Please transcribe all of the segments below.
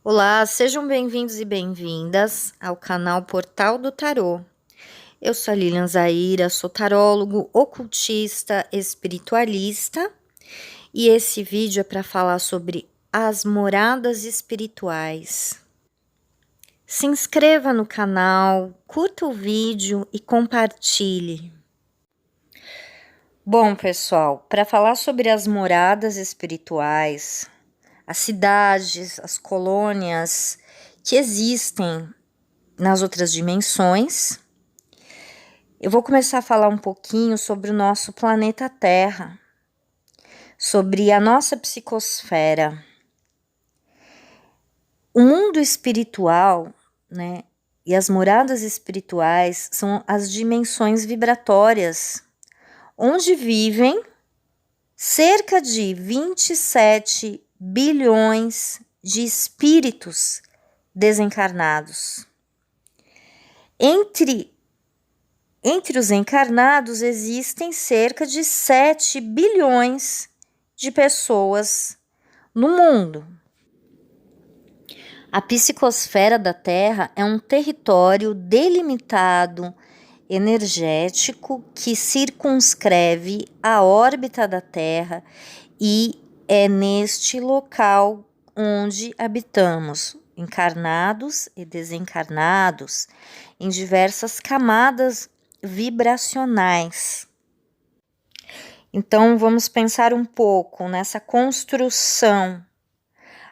Olá, sejam bem-vindos e bem-vindas ao canal Portal do Tarô. Eu sou a Lilian Zaira, sou tarólogo, ocultista, espiritualista e esse vídeo é para falar sobre as moradas espirituais. Se inscreva no canal, curta o vídeo e compartilhe. Bom, pessoal, para falar sobre as moradas espirituais, as cidades, as colônias que existem nas outras dimensões, eu vou começar a falar um pouquinho sobre o nosso planeta Terra, sobre a nossa psicosfera. O mundo espiritual, né, e as moradas espirituais são as dimensões vibratórias, onde vivem cerca de 27 bilhões de espíritos desencarnados. Entre os encarnados existem cerca de 7 bilhões de pessoas no mundo. A psicosfera da Terra é um território delimitado energético que circunscreve a órbita da Terra e é neste local onde habitamos, encarnados e desencarnados, em diversas camadas vibracionais. Então, vamos pensar um pouco nessa construção.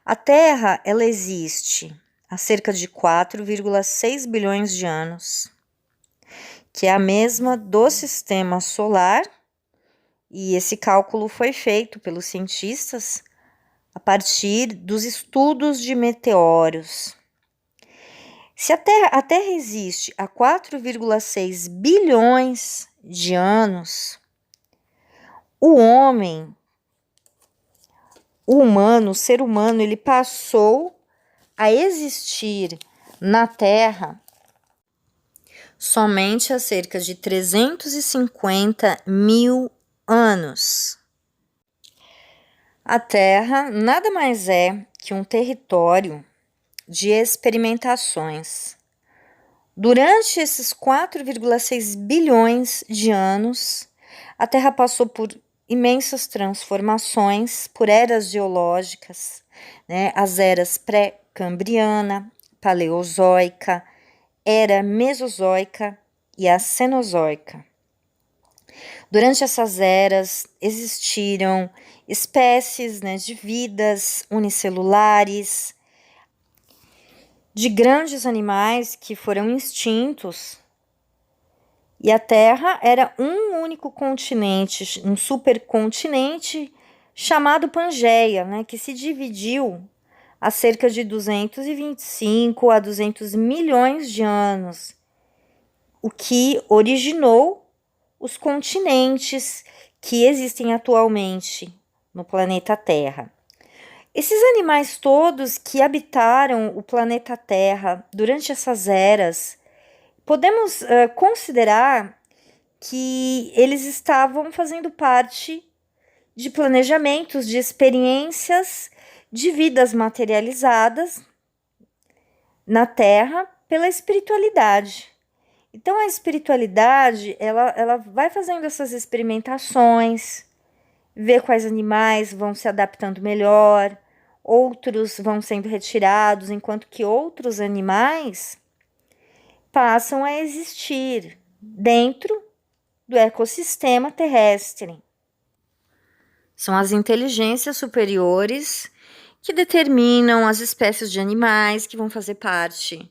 A Terra, ela existe há cerca de 4,6 bilhões de anos, que é a mesma do sistema solar, e esse cálculo foi feito pelos cientistas a partir dos estudos de meteoros. Se a Terra existe há 4,6 bilhões de anos, o ser humano, ele passou a existir na Terra somente há cerca de 350 mil anos. A Terra nada mais é que um território de experimentações. Durante esses 4,6 bilhões de anos, a Terra passou por imensas transformações, por eras geológicas, né? As eras pré-cambriana, paleozoica, era mesozoica e a cenozoica. Durante essas eras existiram espécies, né, de vidas unicelulares, de grandes animais que foram extintos, e a Terra era um único continente, um supercontinente chamado Pangeia, né, que se dividiu há cerca de 225 a 200 milhões de anos, o que originou os continentes que existem atualmente no planeta Terra. Esses animais todos que habitaram o planeta Terra durante essas eras, podemos considerar que eles estavam fazendo parte de planejamentos, de experiências de vidas materializadas na Terra pela espiritualidade. Então, a espiritualidade, ela vai fazendo essas experimentações, ver quais animais vão se adaptando melhor, outros vão sendo retirados, enquanto que outros animais passam a existir dentro do ecossistema terrestre. São as inteligências superiores que determinam as espécies de animais que vão fazer parte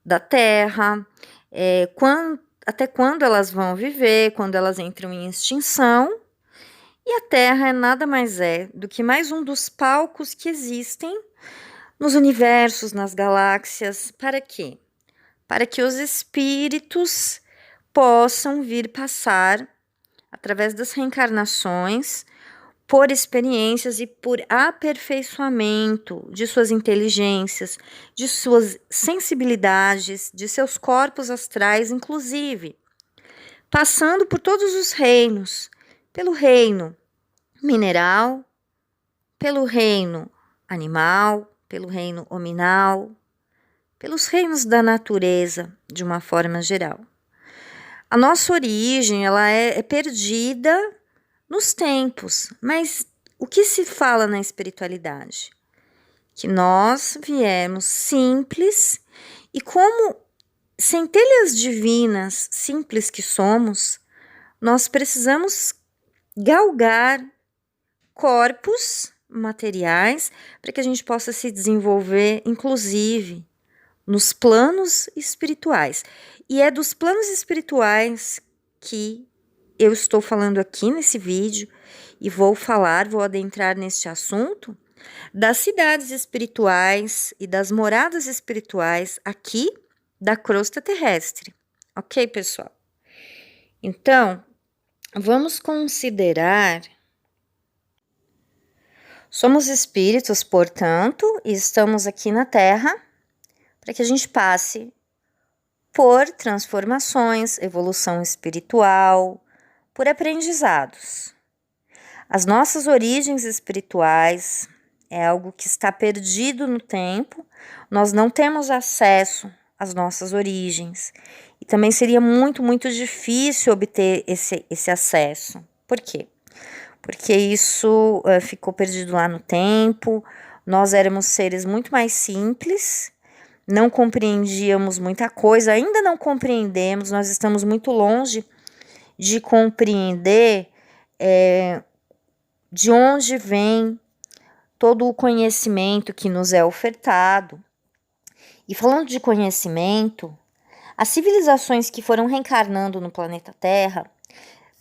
da Terra, até quando elas vão viver, quando elas entram em extinção. E a Terra é nada mais do que mais um dos palcos que existem nos universos, nas galáxias. Para quê? Para que os espíritos possam vir passar, através das reencarnações, por experiências e por aperfeiçoamento de suas inteligências, de suas sensibilidades, de seus corpos astrais, inclusive, passando por todos os reinos, pelo reino mineral, pelo reino animal, pelo reino hominal, pelos reinos da natureza, de uma forma geral. A nossa origem, ela é perdida nos tempos, mas o que se fala na espiritualidade? Que nós viemos simples e como centelhas divinas, simples que somos, nós precisamos galgar corpos materiais para que a gente possa se desenvolver, inclusive, nos planos espirituais. E é dos planos espirituais que eu estou falando aqui nesse vídeo e vou adentrar neste assunto das cidades espirituais e das moradas espirituais aqui da crosta terrestre. Ok, pessoal? Então, vamos considerar. Somos espíritos, portanto, e estamos aqui na Terra para que a gente passe por transformações, evolução espiritual, por aprendizados. As nossas origens espirituais é algo que está perdido no tempo, nós não temos acesso às nossas origens. E também seria muito, muito difícil obter esse acesso. Por quê? Porque isso ficou perdido lá no tempo, nós éramos seres muito mais simples, não compreendíamos muita coisa, ainda não compreendemos, nós estamos muito longe de compreender de onde vem todo o conhecimento que nos é ofertado. E falando de conhecimento, as civilizações que foram reencarnando no planeta Terra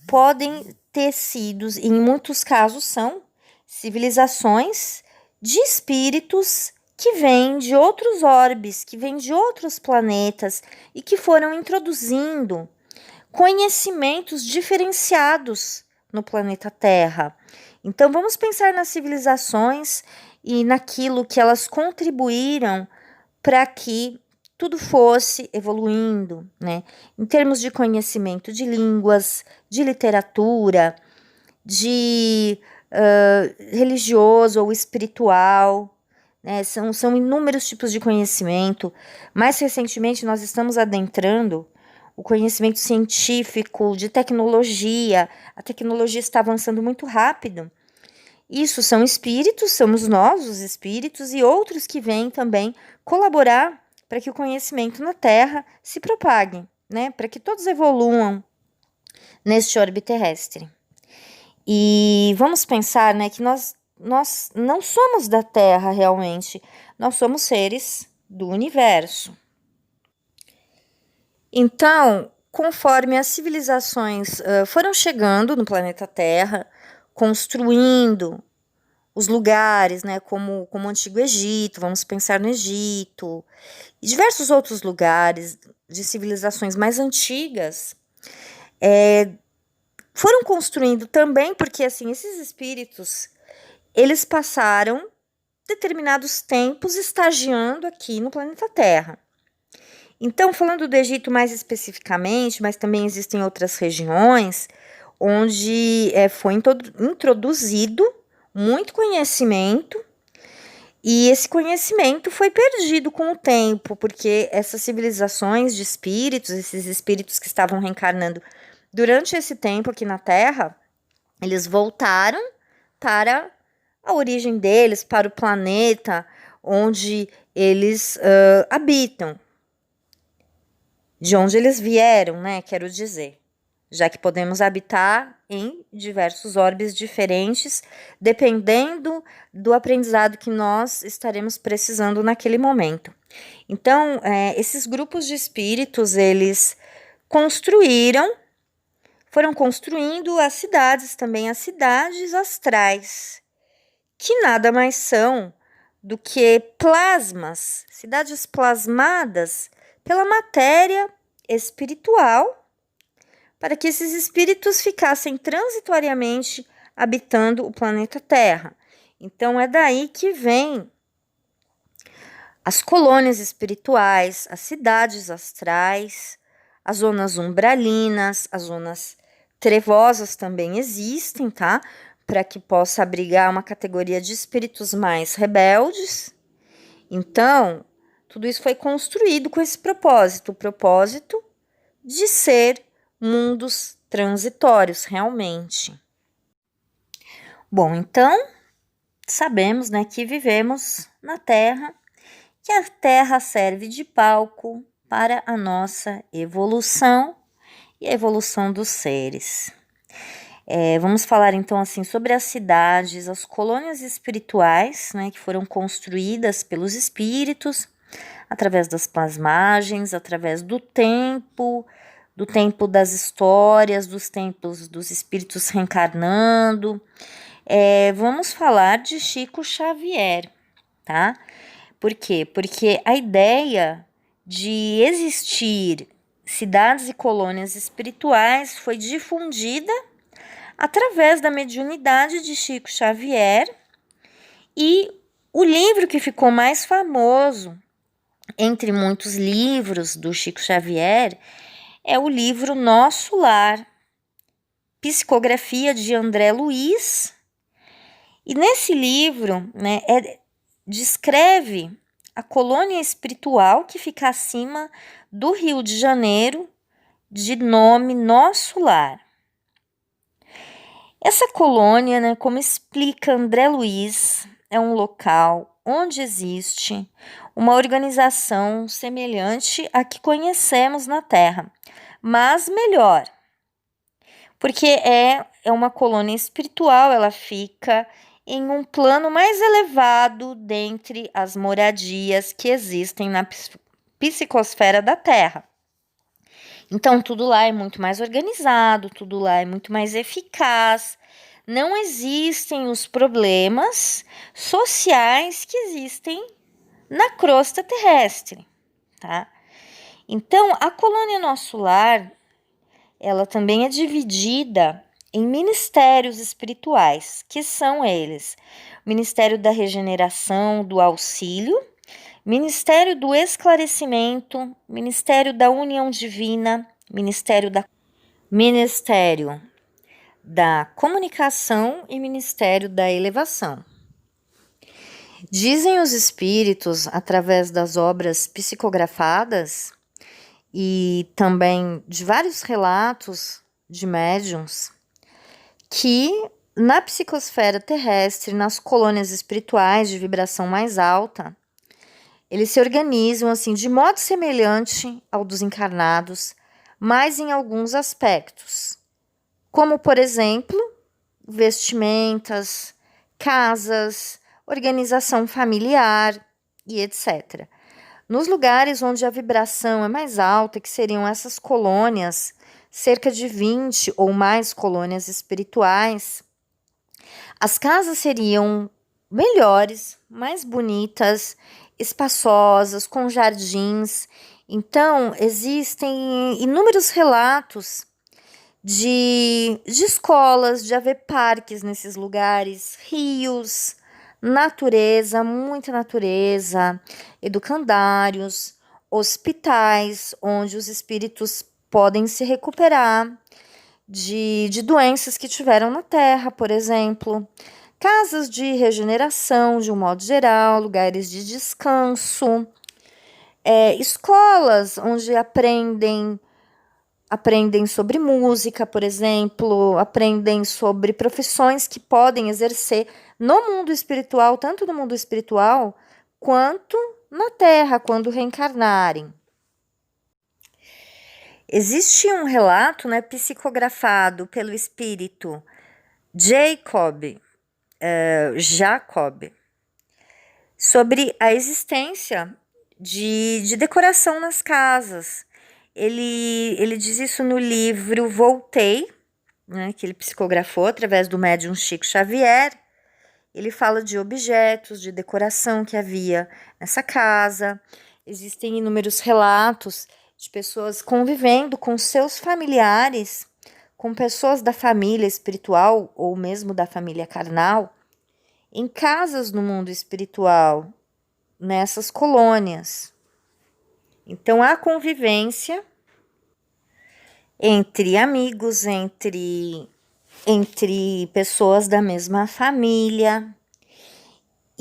podem ter sido, e em muitos casos são, civilizações de espíritos que vêm de outros orbes, que vêm de outros planetas e que foram introduzindo conhecimentos diferenciados no planeta Terra. Então, vamos pensar nas civilizações e naquilo que elas contribuíram para que tudo fosse evoluindo, né? Em termos de conhecimento de línguas, de literatura, de religioso ou espiritual, né? São inúmeros tipos de conhecimento. Mais recentemente, nós estamos adentrando o conhecimento científico, de tecnologia. A tecnologia está avançando muito rápido. Isso são espíritos, somos nós, os espíritos, e outros que vêm também colaborar para que o conhecimento na Terra se propague, né? Para que todos evoluam neste orbe terrestre. E vamos pensar, né, que nós não somos da Terra realmente, nós somos seres do universo. Então, conforme as civilizações foram chegando no planeta Terra, construindo os lugares, né, como o Antigo Egito, vamos pensar no Egito, e diversos outros lugares de civilizações mais antigas, foram construindo também, porque assim, esses espíritos, eles passaram determinados tempos estagiando aqui no planeta Terra. Então, falando do Egito mais especificamente, mas também existem outras regiões onde foi introduzido muito conhecimento, e esse conhecimento foi perdido com o tempo, porque essas civilizações de espíritos, esses espíritos que estavam reencarnando durante esse tempo aqui na Terra, eles voltaram para a origem deles, para o planeta onde eles habitam, de onde eles vieram, né, quero dizer. Já que podemos habitar em diversos orbes diferentes, dependendo do aprendizado que nós estaremos precisando naquele momento. Então, esses grupos de espíritos, eles foram construindo as cidades, também as cidades astrais, que nada mais são do que plasmas, cidades plasmadas pela matéria espiritual, para que esses espíritos ficassem transitoriamente habitando o planeta Terra. Então, é daí que vem as colônias espirituais, as cidades astrais, as zonas umbralinas, as zonas trevosas também existem, tá? Para que possa abrigar uma categoria de espíritos mais rebeldes. Então, tudo isso foi construído com esse propósito, o propósito de ser mundos transitórios, realmente. Bom, então, sabemos, né, que vivemos na Terra, que a Terra serve de palco para a nossa evolução e a evolução dos seres. Vamos falar então assim sobre as cidades, as colônias espirituais, né, que foram construídas pelos espíritos através das plasmagens, através do tempo das histórias, dos tempos dos espíritos reencarnando. Vamos falar de Chico Xavier, tá? Por quê? Porque a ideia de existir cidades e colônias espirituais foi difundida através da mediunidade de Chico Xavier, e o livro que ficou mais famoso entre muitos livros do Chico Xavier é o livro Nosso Lar, psicografia de André Luiz. E nesse livro, né, descreve a colônia espiritual que fica acima do Rio de Janeiro, de nome Nosso Lar. Essa colônia, né, como explica André Luiz, é um local onde existe uma organização semelhante à que conhecemos na Terra, mas melhor, porque é uma colônia espiritual, ela fica em um plano mais elevado dentre as moradias que existem na psicosfera da Terra. Então, tudo lá é muito mais organizado, tudo lá é muito mais eficaz. Não existem os problemas sociais que existem na crosta terrestre, tá? Então, a colônia Nosso Lar, ela também é dividida em ministérios espirituais, que são eles: Ministério da Regeneração, do Auxílio, Ministério do Esclarecimento, Ministério da União Divina, Ministério da Comunicação e Ministério da Elevação. Dizem os espíritos, através das obras psicografadas e também de vários relatos de médiuns, que na psicosfera terrestre, nas colônias espirituais de vibração mais alta, eles se organizam assim de modo semelhante ao dos encarnados, mas em alguns aspectos, como, por exemplo, vestimentas, casas, organização familiar e etc. Nos lugares onde a vibração é mais alta, que seriam essas colônias, cerca de 20 ou mais colônias espirituais, as casas seriam melhores, mais bonitas, espaçosas, com jardins. Então, existem inúmeros relatos de escolas, de haver parques nesses lugares, rios, natureza, muita natureza, educandários, hospitais, onde os espíritos podem se recuperar de doenças que tiveram na Terra, por exemplo. Casas de regeneração, de um modo geral, lugares de descanso, escolas onde aprendem sobre música, por exemplo, aprendem sobre profissões que podem exercer no mundo espiritual, tanto no mundo espiritual quanto na Terra, quando reencarnarem. Existe um relato, né, psicografado pelo espírito Jacob, sobre a existência de decoração nas casas. Ele diz isso no livro Voltei, né, que ele psicografou através do médium Chico Xavier. Ele fala de objetos, de decoração que havia nessa casa. Existem inúmeros relatos de pessoas convivendo com seus familiares, com pessoas da família espiritual ou mesmo da família carnal, em casas no mundo espiritual, nessas colônias. Então, há convivência entre amigos, entre pessoas da mesma família.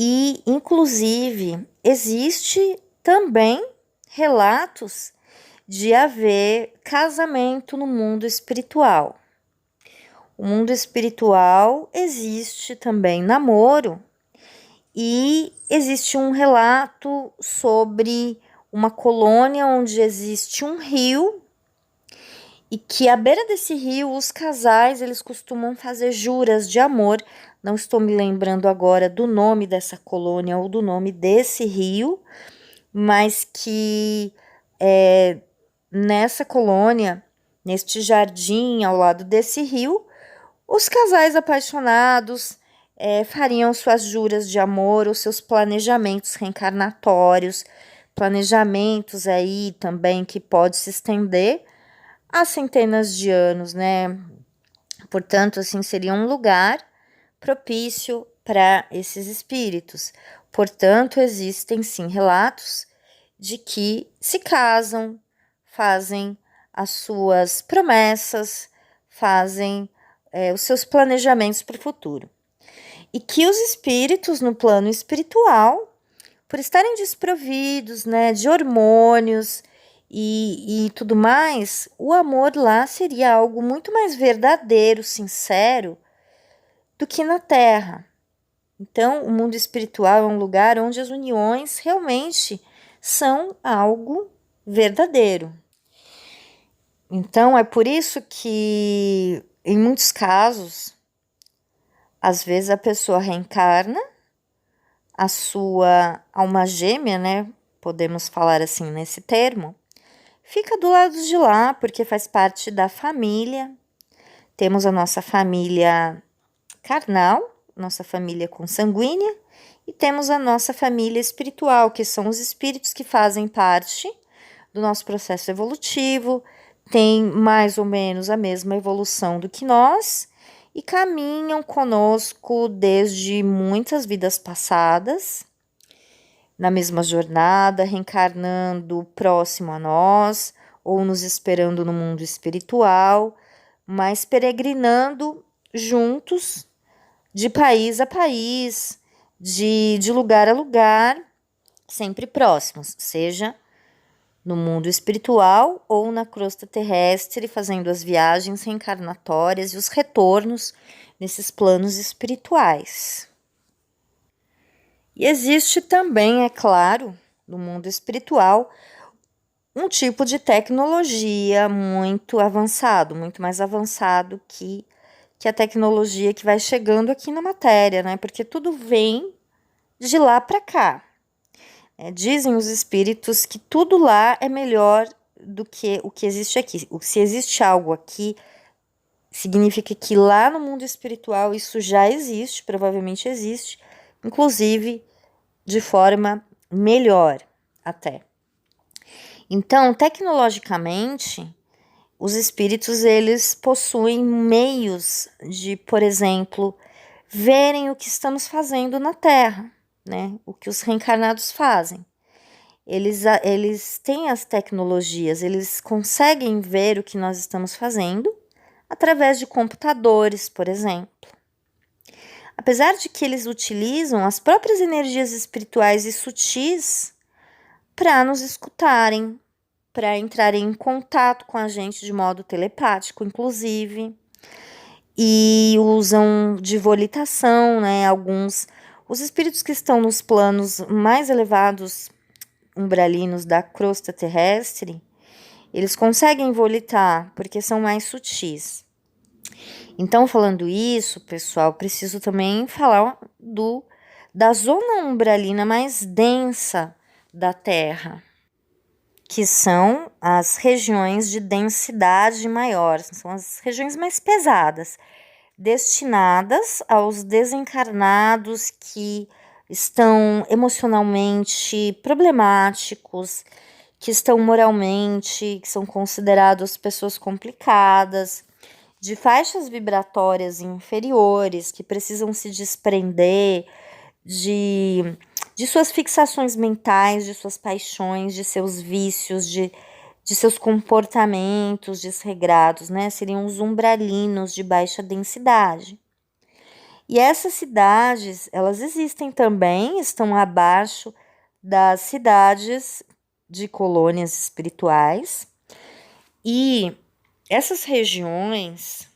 E, inclusive, existe também relatos de haver casamento no mundo espiritual. O mundo espiritual existe também namoro, e existe um relato sobre uma colônia onde existe um rio e que à beira desse rio os casais eles costumam fazer juras de amor. Não estou me lembrando agora do nome dessa colônia ou do nome desse rio, mas que nessa colônia, neste jardim ao lado desse rio, os casais apaixonados fariam suas juras de amor, os seus planejamentos reencarnatórios, planejamentos aí também que pode se estender há centenas de anos, né? Portanto, assim, seria um lugar propício para esses espíritos. Portanto, existem sim relatos de que se casam, fazem as suas promessas, fazem os seus planejamentos para o futuro. E que os espíritos no plano espiritual, por estarem desprovidos, né, de hormônios e tudo mais, o amor lá seria algo muito mais verdadeiro, sincero, do que na Terra. Então, o mundo espiritual é um lugar onde as uniões realmente são algo verdadeiro. Então, é por isso que, em muitos casos, às vezes a pessoa reencarna, a sua alma gêmea, né? Podemos falar assim nesse termo, fica do lado de lá porque faz parte da família. Temos a nossa família carnal, nossa família consanguínea, e temos a nossa família espiritual, que são os espíritos que fazem parte do nosso processo evolutivo, têm mais ou menos a mesma evolução do que nós e caminham conosco desde muitas vidas passadas, na mesma jornada, reencarnando próximo a nós ou nos esperando no mundo espiritual, mas peregrinando juntos de país a país, de lugar a lugar, sempre próximos, seja no mundo espiritual ou na crosta terrestre, fazendo as viagens reencarnatórias e os retornos nesses planos espirituais. E existe também, é claro, no mundo espiritual, um tipo de tecnologia muito avançado, muito mais avançado que a tecnologia que vai chegando aqui na matéria, né? Porque tudo vem de lá para cá. Dizem os espíritos que tudo lá é melhor do que o que existe aqui. Se existe algo aqui, significa que lá no mundo espiritual isso já existe, provavelmente existe, inclusive de forma melhor até. Então, tecnologicamente, os espíritos eles possuem meios de, por exemplo, verem o que estamos fazendo na Terra, né? O que os reencarnados fazem. Eles têm as tecnologias, eles conseguem ver o que nós estamos fazendo através de computadores, por exemplo. Apesar de que eles utilizam as próprias energias espirituais e sutis para nos escutarem, para entrarem em contato com a gente de modo telepático, inclusive, e usam de volitação, né? Os espíritos que estão nos planos mais elevados umbralinos da crosta terrestre, eles conseguem volitar porque são mais sutis. Então, falando isso, pessoal, preciso também falar da zona umbralina mais densa da Terra, que são as regiões de densidade maior, são as regiões mais pesadas, destinadas aos desencarnados que estão emocionalmente problemáticos, que estão moralmente, que são considerados pessoas complicadas, de faixas vibratórias inferiores, que precisam se desprender de suas fixações mentais, de suas paixões, de seus vícios, de seus comportamentos desregrados, né? Seriam os umbralinos de baixa densidade. E essas cidades, elas existem também, estão abaixo das cidades de colônias espirituais. E essas regiões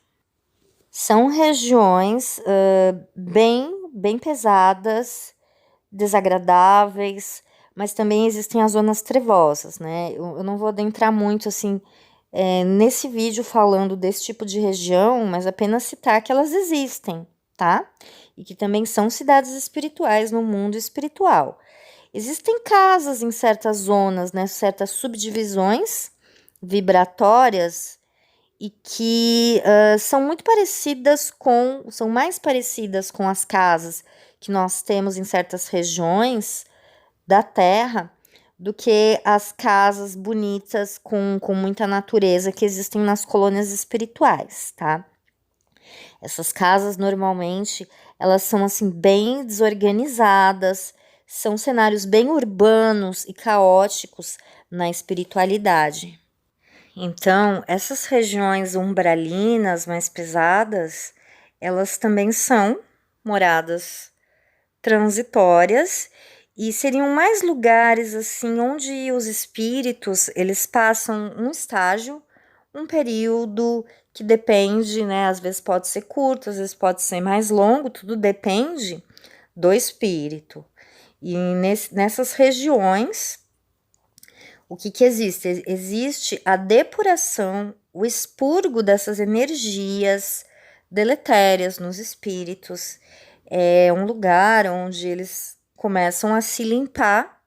são regiões bem pesadas, desagradáveis, mas também existem as zonas trevosas, né? Eu não vou adentrar muito assim nesse vídeo falando desse tipo de região, mas apenas citar que elas existem, tá? E que também são cidades espirituais no mundo espiritual. Existem casas em certas zonas, né? Certas subdivisões vibratórias e que são mais parecidas com as casas que nós temos em certas regiões da Terra do que as casas bonitas com muita natureza que existem nas colônias espirituais, tá? Essas casas normalmente elas são assim bem desorganizadas, são cenários bem urbanos e caóticos na espiritualidade. Então, essas regiões umbralinas mais pesadas, elas também são moradas transitórias e seriam mais lugares assim onde os espíritos, eles passam um estágio, um período que depende, né, às vezes pode ser curto, às vezes pode ser mais longo, tudo depende do espírito. E nessas regiões, o que existe? Existe a depuração, o expurgo dessas energias deletérias nos espíritos. É um lugar onde eles começam a se limpar.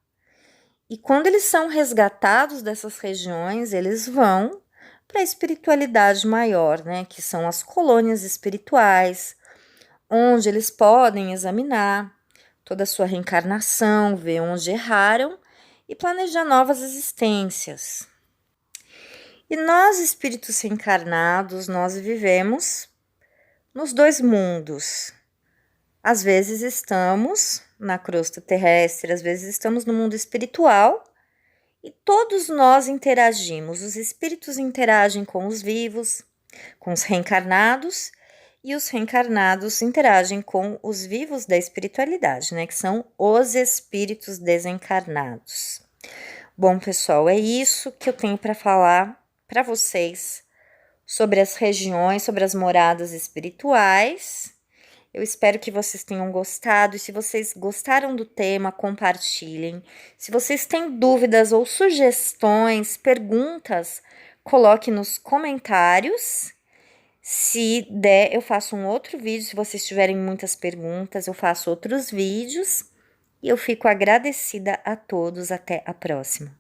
E quando eles são resgatados dessas regiões, eles vão para a espiritualidade maior, né? Que são as colônias espirituais, onde eles podem examinar toda a sua reencarnação, ver onde erraram e planejar novas existências. E nós, espíritos reencarnados, nós vivemos nos dois mundos. Às vezes estamos na crosta terrestre, às vezes estamos no mundo espiritual e todos nós interagimos. Os espíritos interagem com os vivos, com os reencarnados, e os reencarnados interagem com os vivos da espiritualidade, né? Que são os espíritos desencarnados. Bom, pessoal, é isso que eu tenho para falar para vocês sobre as regiões, sobre as moradas espirituais. Eu espero que vocês tenham gostado e se vocês gostaram do tema, compartilhem. Se vocês têm dúvidas ou sugestões, perguntas, coloque nos comentários. Se der, eu faço um outro vídeo. Se vocês tiverem muitas perguntas, eu faço outros vídeos. E eu fico agradecida a todos. Até a próxima.